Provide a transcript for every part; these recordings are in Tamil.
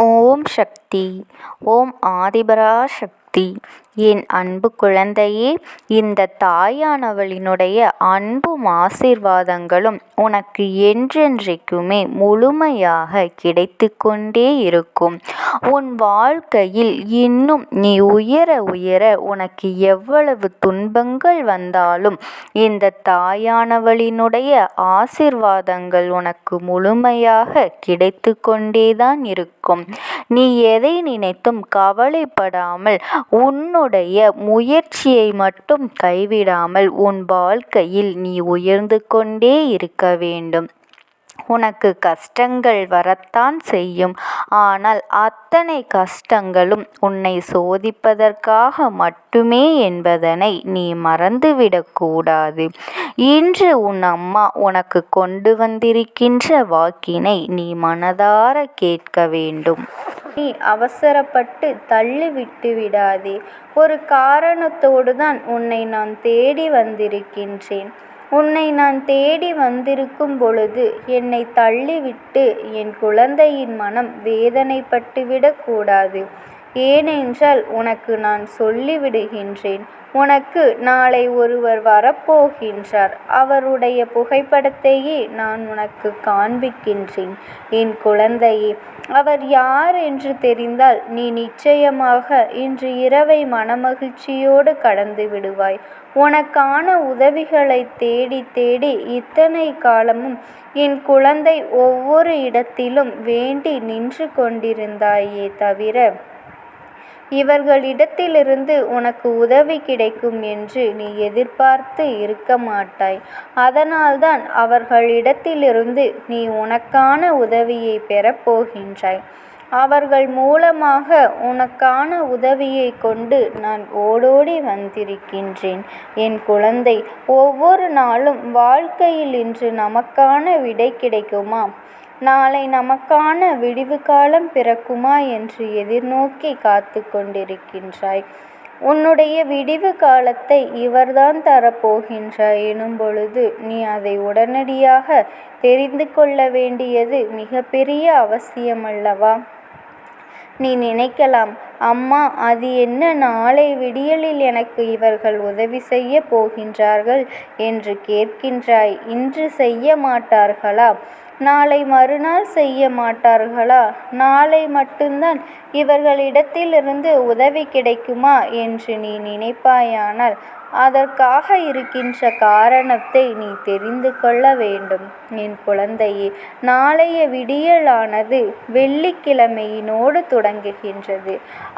ஓம் சக்தி. ஓம் ஆதிபராசக்தி. என் அன்பு குழந்தையே, இந்த தாயானவளினுடைய அன்பும் ஆசீர்வாதங்களும் உனக்கு என்றென்றைக்குமே முழுமையாக கிடைத்து கொண்டே இருக்கும். உன் வாழ்க்கையில் இன்னும் நீ உயர உயர உனக்கு எவ்வளவு துன்பங்கள் வந்தாலும் இந்த தாயானவளினுடைய ஆசீர்வாதங்கள் உனக்கு முழுமையாக கிடைத்து கொண்டேதான் இருக்கும். நீ எதை நினைத்தும் கவலைப்படாமல் உன்னுடைய முயற்சியை மட்டும் கைவிடாமல் உன் வாழ்க்கையில் நீ உயர்ந்து கொண்டே இருக்க வேண்டும். உனக்கு கஷ்டங்கள் வரத்தான் செய்யும். ஆனால் அத்தனை கஷ்டங்களும் உன்னை சோதிப்பதற்காக மட்டுமே என்பதனை நீ மறந்துவிடக்கூடாது. இன்று உன் அம்மா உனக்கு கொண்டு வந்திருக்கின்ற வாக்கினை நீ மனதார கேட்க வேண்டும். நீ அவசரப்பட்டு தள்ளிவிட்டு விடாதே. ஒரு காரணத்தோடு தான் உன்னை நான் தேடி வந்திருக்கின்றேன். உன்னை நான் தேடி வந்திருக்கும் பொழுது என்னை தள்ளிவிட்டு என் குழந்தையின் மனம் வேதனைப்பட்டுவிடக்கூடாது. ஏனென்றால் உனக்கு நான் சொல்லிவிடுகின்றேன். உனக்கு நாளை ஒருவர் வரப்போகின்றார். அவருடைய புகைப்படத்தையே நான் உனக்கு காண்பிக்கின்றேன். என் குழந்தையே, அவர் யார் என்று தெரிந்தால் நீ நிச்சயமாக இன்று இரவை மனமகிழ்ச்சியோடு கடந்து விடுவாய். உனக்கான உதவிகளை தேடி தேடி இத்தனை காலமும் என் குழந்தை ஒவ்வொரு இடத்திலும் வேண்டி நின்று கொண்டிருந்தாயே தவிர இவர்களிடத்திலிருந்து உனக்கு உதவி கிடைக்கும் என்று நீ எதிர்பார்த்து இருக்க மாட்டாய். அதனால்தான் அவர்களிடத்திலிருந்து நீ உனக்கான உதவியை பெறப்போகின்றாய். அவர்கள் மூலமாக உனக்கான உதவியை கொண்டு நான் ஓடோடி வந்திருக்கின்றேன். என் குழந்தை, ஒவ்வொரு நாளும் வாழ்க்கையில் இன்று நமக்கான விடை கிடைக்குமா, நாளை நமக்கான விடிவு காலம் பிறக்குமா என்று எதிர்நோக்கி காத்து கொண்டிருக்கின்றாய். உன்னுடைய விடிவு காலத்தை இவர்தான் தரப்போகின்றார் எனும் பொழுது நீ அதை உடனடியாக தெரிந்து கொள்ள வேண்டியது மிகப்பெரிய அவசியமல்லவா? நீ நினைக்கலாம், அம்மா, அது என்ன, நாளை விடியலில் எனக்கு இவர்கள் உதவி செய்ய போகின்றார்கள் என்று கேட்கின்றாய். இன்று செய்ய மாட்டார்களா? நாளை மறுநாள் செய்ய மாட்டார்களா? நாளை மட்டும்தான் இவர்களிடத்திலிருந்து உதவி கிடைக்குமா என்று நீ நினைப்பாயானால் அதற்காக இருக்கின்ற காரணத்தை நீ தெரிந்து கொள்ள வேண்டும். என் குழந்தையே, நாளைய விடியலானது வெள்ளிக்கிழமையினோடு தொடங்குகின்றது.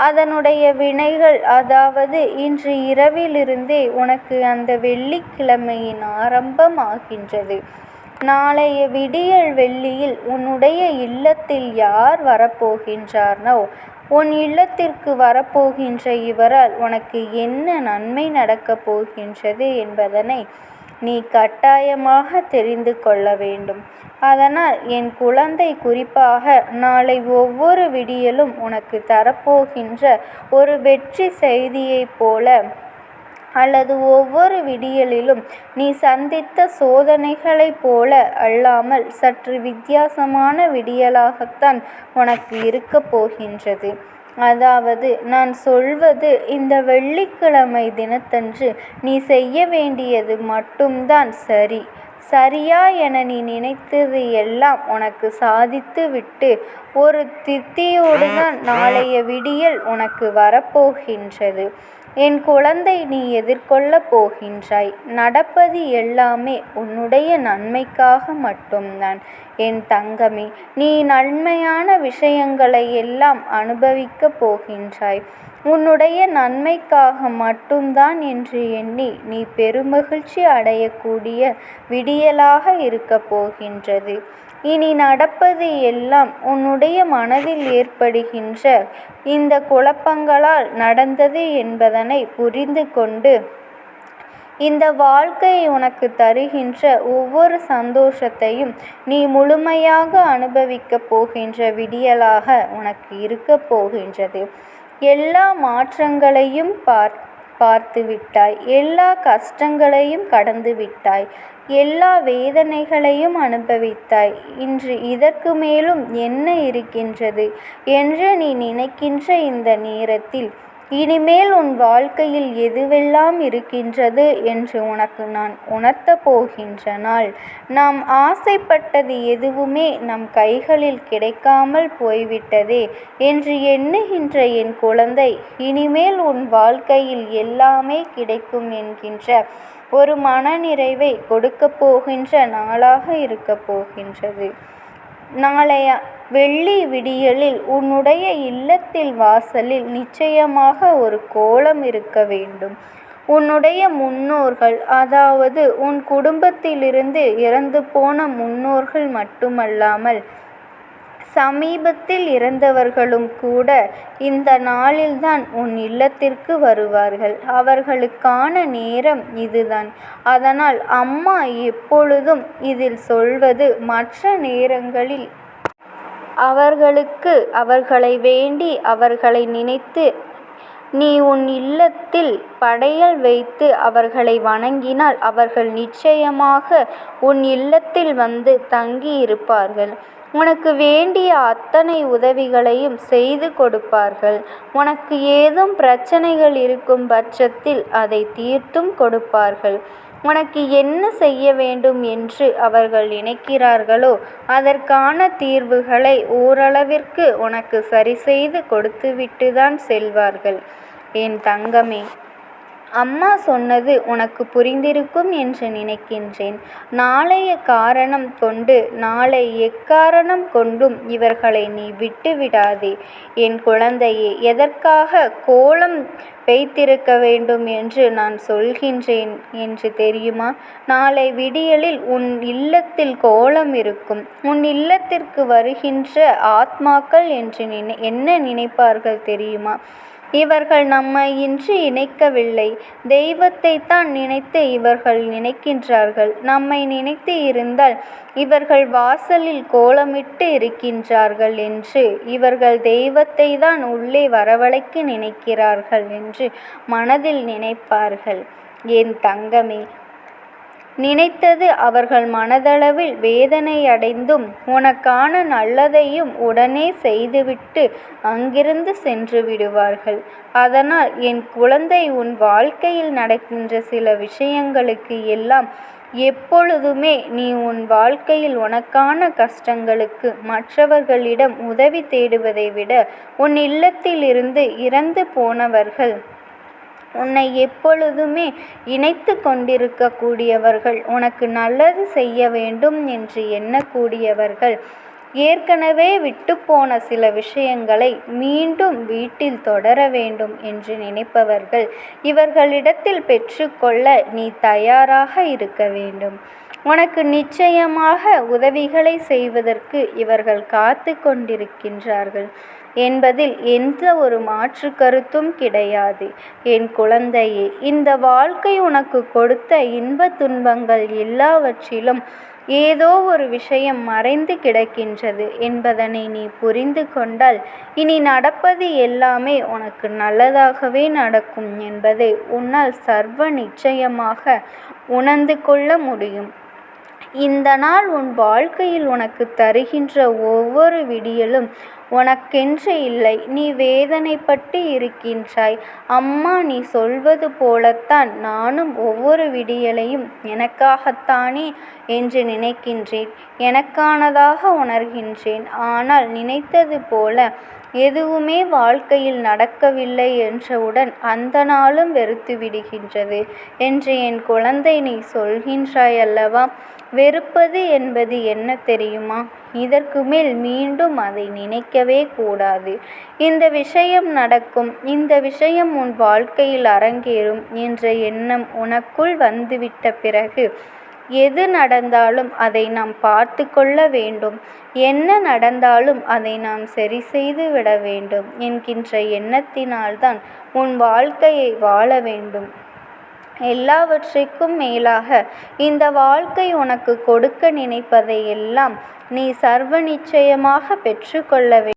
அதனுடைய வினைகள், அதாவது இன்று இரவிலிருந்தே உனக்கு அந்த வெள்ளிக்கிழமையின் ஆரம்பமாகின்றது. நாளைய விடியல் வெள்ளியில் உன்னுடைய இல்லத்தில் யார் வரப்போகின்றார்னோ, உன் இல்லத்திற்கு வரப்போகின்ற இவரால் உனக்கு என்ன நன்மை நடக்கப் போகின்றது என்பதனை நீ கட்டாயமாக தெரிந்து கொள்ள வேண்டும். அதனால் என் குழந்தை, குறிப்பாக நாளை ஒவ்வொரு விடியலும் உனக்கு தரப்போகின்ற ஒரு வெற்றி செய்தியைப் போல, அல்லது ஒவ்வொரு விடியலிலும் நீ சந்தித்த சோதனைகளைப் போல அல்லாமல் சற்று வித்தியாசமான விடியலாகத்தான் உனக்கு இருக்கப் போகின்றது. அதாவது நான் சொல்வது, இந்த வெள்ளிக்கிழமை தினத்தன்று நீ செய்ய வேண்டியது மட்டும்தான் சரி. சரியா என நீ நினைத்தது எல்லாம் உனக்கு சாதித்து விட்டு ஒரு திருப்தியோடு தான் நாளைய விடியல் உனக்கு வரப்போகின்றது. என் குழந்தை, நீ எதிர்கொள்ளப் போகின்றாய். நடப்பது எல்லாமே உன்னுடைய நன்மைக்காக மட்டும்தான். என் தங்கமே, நீ நன்மையான விஷயங்களை எல்லாம் அனுபவிக்கப் போகின்றாய். உன்னுடைய நன்மைக்காக மட்டும்தான் என்று எண்ணி நீ பெருமகிழ்ச்சி அடையக்கூடிய விடியலாக இருக்கப் போகின்றது. இனி நடப்பது எல்லாம் உன்னுடைய மனதில் ஏற்படுகின்ற இந்த குழப்பங்களால் நடந்தது என்பதனை புரிந்து கொண்டு, இந்த வாழ்க்கை உனக்கு தருகின்ற ஒவ்வொரு சந்தோஷத்தையும் நீ முழுமையாக அனுபவிக்கப் போகின்ற விடியலாக உனக்கு இருக்கப் போகின்றது. எல்லா மாற்றங்களையும் பார். பார்த்து விட்டாய். எல்லா கஷ்டங்களையும் கடந்து விட்டாய். எல்லா வேதனைகளையும் அனுபவித்தாய். இன்று இதற்கு மேலும் என்ன இருக்கின்றது என்று நீ நினைக்கின்ற இந்த நேரத்தில், இனிமேல் உன் வாழ்க்கையில் எதுவெல்லாம் இருக்கின்றது என்று உனக்கு நான் உணர்த்தப் போகின்ற நாள். நாம் ஆசைப்பட்டது எதுவுமே நம் கைகளில் கிடைக்காமல் போய்விட்டதே என்று எண்ணுகின்ற என் குழந்தை, இனிமேல் உன் வாழ்க்கையில் எல்லாமே கிடைக்கும் என்கின்ற ஒரு மனநிறைவை கொடுக்கப் போகின்ற நாளாக இருக்கப் போகின்றது. நாளைய வெள்ளி விடியலில் உன்னுடைய இல்லத்தில் வாசலில் நிச்சயமாக ஒரு கோலம் இருக்க வேண்டும். உன்னுடைய முன்னோர்கள், அதாவது உன் குடும்பத்திலிருந்து இறந்து போன முன்னோர்கள் மட்டுமல்லாமல் சமீபத்தில் இறந்தவர்களும் கூட இந்த நாளில்தான் உன் இல்லத்திற்கு வருவார்கள். அவர்களுக்கான நேரம் இதுதான். அதனால் அம்மா எப்பொழுதும் இதில் சொல்வது, மற்ற நேரங்களில் அவர்களை வேண்டி அவர்களை நினைத்து நீ உன் இல்லத்தில் படையல் வைத்து அவர்களை வணங்கினால் அவர்கள் நிச்சயமாக உன் இல்லத்தில் வந்து தங்கி இருப்பார்கள். உனக்கு வேண்டிய அத்தனை உதவிகளையும் செய்து கொடுப்பார்கள். உனக்கு ஏதும் பிரச்சனைகள் இருக்கும் பட்சத்தில் அதை தீர்த்தும் கொடுப்பார்கள். உனக்கு என்ன செய்ய வேண்டும் என்று அவர்கள் நினைக்கிறார்களோ அதற்கான தீர்வுகளை ஓரளவிற்கு உனக்கு சரி செய்து கொடுத்துவிட்டுதான் செல்வார்கள். என் தங்கமே, அம்மா சொன்னது உனக்கு புரிந்திருக்கும் என்று நினைக்கின்றேன். நாளைய காரணம் கொண்டு நாளை எக்காரணம் கொண்டும் இவர்களை நீ விட்டு விடாதே. என் குழந்தையே, எதற்காக கோலம் வைத்திருக்க வேண்டும் என்று நான் சொல்கின்றேன் என்று தெரியுமா? நாளை விடியலில் உன் இல்லத்தில் கோலம் இருக்கும். உன் இல்லத்திற்கு வருகின்ற ஆத்மாக்கள் என்று என்ன நினைப்பார்கள் தெரியுமா? இவர்கள் நம்மை இன்று இணைக்கவில்லை, தெய்வத்தை தான் நினைத்து இவர்கள் நினைக்கின்றார்கள். நம்மை நினைத்து இருந்தால் இவர்கள் வாசலில் கோலமிட்டு இருக்கின்றார்கள் என்று, இவர்கள் தெய்வத்தை தான் உள்ளே வரவழைக்க நினைக்கிறார்கள் என்று மனதில் நினைப்பார்கள். என் தங்கமே, நினைத்தது அவர்கள் மனதளவில் வேதனை அடைந்தும் உனக்கான நல்லதையும் உடனே செய்துவிட்டு அங்கிருந்து சென்று விடுவார்கள். அதனால் என் குழந்தை, உன் வாழ்க்கையில் நடக்கின்ற சில விஷயங்களுக்கு எல்லாம் எப்பொழுதுமே நீ உன் வாழ்க்கையில் உனக்கான கஷ்டங்களுக்கு மற்றவர்களிடம் உதவி தேடுவதை விட, உன் இல்லத்தில் இருந்து இறந்து போனவர்கள், உன்னை எப்பொழுதுமே இணைத்து கொண்டிருக்கக்கூடியவர்கள், உனக்கு நல்லது செய்ய வேண்டும் என்று எண்ணக்கூடியவர்கள், ஏற்கனவே விட்டுப்போன சில விஷயங்களை மீண்டும் வீட்டில் தொடர வேண்டும் என்று நினைப்பவர்கள், இவர்களிடத்தில் பெற்றுக்கொள்ள நீ தயாராக இருக்க வேண்டும். உனக்கு நிச்சயமாக உதவிகளை செய்வதற்கு இவர்கள் காத்து கொண்டிருக்கின்றார்கள் என்பதில் எந்த ஒரு மாற்று கருத்தும் கிடையாது. என் குழந்தையே, இந்த வாழ்க்கை உனக்கு கொடுத்த இன்ப துன்பங்கள் எல்லாவற்றிலும் ஏதோ ஒரு விஷயம் மறைந்து கிடக்கின்றது என்பதனை நீ புரிந்து கொண்டால், இனி நடப்பது எல்லாமே உனக்கு நல்லதாகவே நடக்கும் என்பதை உன்னால் சர்வ நிச்சயமாக உணர்ந்து கொள்ள முடியும். இந்த நாள் உன் வாழ்க்கையில் உனக்கு தருகின்ற ஒவ்வொரு விடியலும் உனக்கென்று இல்லை. நீ வேதனைப்பட்டு இருக்கின்றாய். அம்மா, நீ சொல்வது போலத்தான் நானும் ஒவ்வொரு விடியலையும் எனக்காகத்தானே என்று நினைக்கின்றேன், எனக்கானதாக உணர்கின்றேன். ஆனால் நினைத்தது போல எதுவுமே வாழ்க்கையில் நடக்கவில்லை என்றவுடன் அந்த நாளும் வெறுத்து விடுகின்றது என்று என் குழந்தை நீ சொல்கின்றாய் அல்லவா? வெறுப்பது என்பது என்ன தெரியுமா? இதற்கு மேல் மீண்டும் அதை நினைக்கவே கூடாது. இந்த விஷயம் நடக்கும், இந்த விஷயம் உன் வாழ்க்கையில் அரங்கேறும் என்ற எண்ணம் உனக்குள் வந்துவிட்ட பிறகு எது நடந்தாலும் அதை நாம் பார்த்து கொள்ள வேண்டும். என்ன நடந்தாலும் அதை நாம் சரி செய்து விட வேண்டும் என்கின்ற எண்ணத்தினால்தான் உன் வாழ்க்கையை வாழ வேண்டும். எல்லாவற்றிற்கும் மேலாக இந்த வாழ்க்கை உனக்கு கொடுக்க நினைப்பதை எல்லாம் நீ சர்வ நிச்சயமாக பெற்றுக்கொள்ள வேண்டும்.